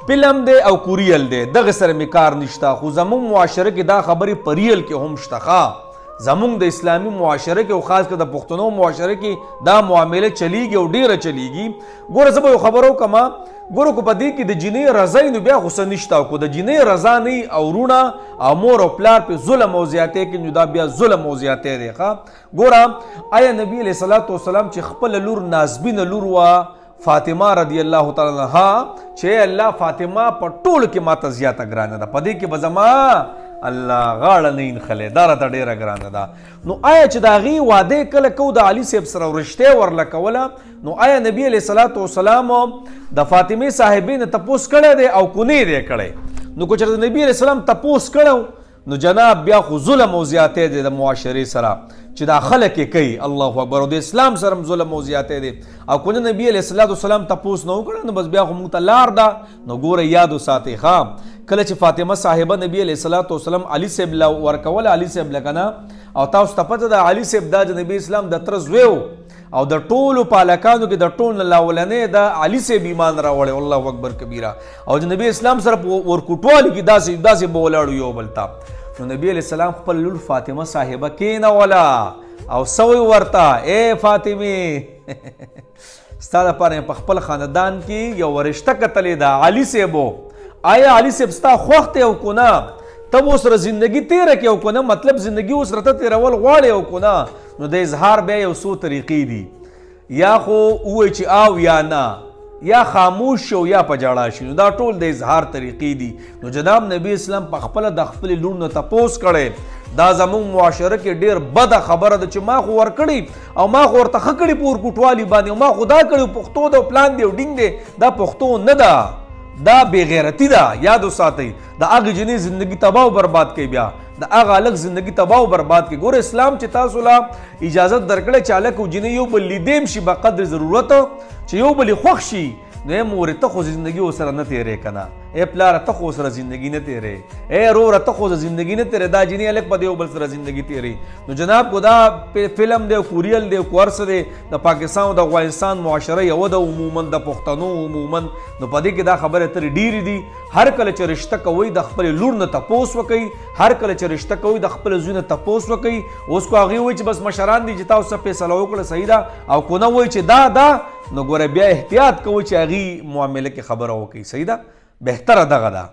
فلم دی او کوریل دی دغه سره مې کار نشته خو زمونږ معاشره کې دا خبرې په ریل کې هم شته زمونږ د اسلامي معاشره کې او خاص کر د پښتنو معاشره کې دا معامله چلیږي او ډیره چلیږي ګوره زه به یو خبره وکړم ګوره که په دې کې د جینۍ رضا نو بیا خو څه نشته او که د جینۍ رضا نه او وروڼه او مور او پلار پې ظلم او زیاتی کوي نو دا بیا ظلم او زیاتی دی ښه ګوره آیا نبي علیه صلات وسلام چې خپله لور نازبینه لور وه فاطمه رضی الله تعالی عنها چې الله فاطمه په ټولو کې ماته زیاته ګرانه ده په دې کې به زما الله غاړه نه اینخلی دا راته ډېره ګرانه ده نو آیا چې د هغې واده کله کو د علي صاحب سره رشتې ورله کوله نو آیا نبي علیه صلات وسلام د فاطمې صاحبې نه تپوس کړی دی او کو نه دی کړی نو که چېرته نبي علیه السلام تپوس کړی نو جناب بیا خو ظلم او زیاتی دی د معاشرې سره چې دا خلک یې کوي الله اکبر او د اسلام سره هم ظلم او زیاتی دی او که نه نبي علیه صلات وسلام تپوس نه وکړی نو بس بیا خو موږ ته لار ده نو ګوره یاد وساتئ کله چې فاطمه صاحبه نبی علیه صلات وسلام علي صاحب له ورکوله علي صاحب له که نه او تاسو ته پته ده علي صاحب دا د نبي اسلام د تره زوی او د ټولو پالکانو کې د ټول نه لاولنی د علي صاحب ایمان راوړی الله اکبر کبیره او د نبي اسلام سره په ورکوټوالي کې داسې به ولاړو یو بل ته نو نبی علیه السلام خپل لور فاطمه صاحبه کېنوله او څه وی ورته ای فاطمې ستا دپاره په خپل خاندان کې یو رشته کتلې ده علي صاحبو آیا علي صاحب ستا خوښ دی او که نه ته به ورسره زندګي تېره کړې او که نه مطلب زندګي ورسره ته تېرول غواړې او که نه نو د اظهار بیا یو څو طریقې دي یا خو ووایي چې او یا نه یا خاموش شو یا په جړا شي نو دا ټول د اظهار طریقې دي نو جناب نبی اسلام په خپله د خپلې لور نه تپوس کړی دا زموږ معاشره کې ډېر بده خبره ده چې ما خو ورکړي او ما خو ورته ښه کړي په ورکوټوالي باندې او ما خو دا کړي پښتو ده او پلان دی او ډینګ دی دا پښتو نه ده دا بېغیرتي ده یاد وساتئ د هغې جنۍ زندګي تباه او برباد کوي بیا د هغه هلک زندګي تباه او برباد کوي ګوره اسلام چې تاسو له اجازت درکړی چې هلک او جنۍ یو بل لیدیم شي به قدر ضرورت چې یو بل یې خوښ شي نو ای مورې ته خو زندګي ورسره نه تېرې که نه ای پلاره ته خو ورسره زندګي نه تېرې ای وروره ته خو زندګي نه تېرې دا جنۍ هلک به د یو بل سره زندګي تېرې نو جناب کو دا فلم دی کوریل دی کو هر څه دی د پاکستان او د افغانستان معاشره یوه ده عموما د پښتنو عموما نو په دې کې دا خبرې اترې ډېرې دي هر کله چې رشته کوئ د خپلې لور نه تپوس وکئ هر کله چې رشته کوئ د خپل زوی نه تپوس وکئ اوس کو هغې وایي چې بس مشران دي چې تاسو څه فیصله وکړه صحیح ده او کو نه وایي چې دا نو ګوره بیا احتیاط کوئ چې هغې معامله کې خبره وکړئ صحیح ده بهتره دغه ده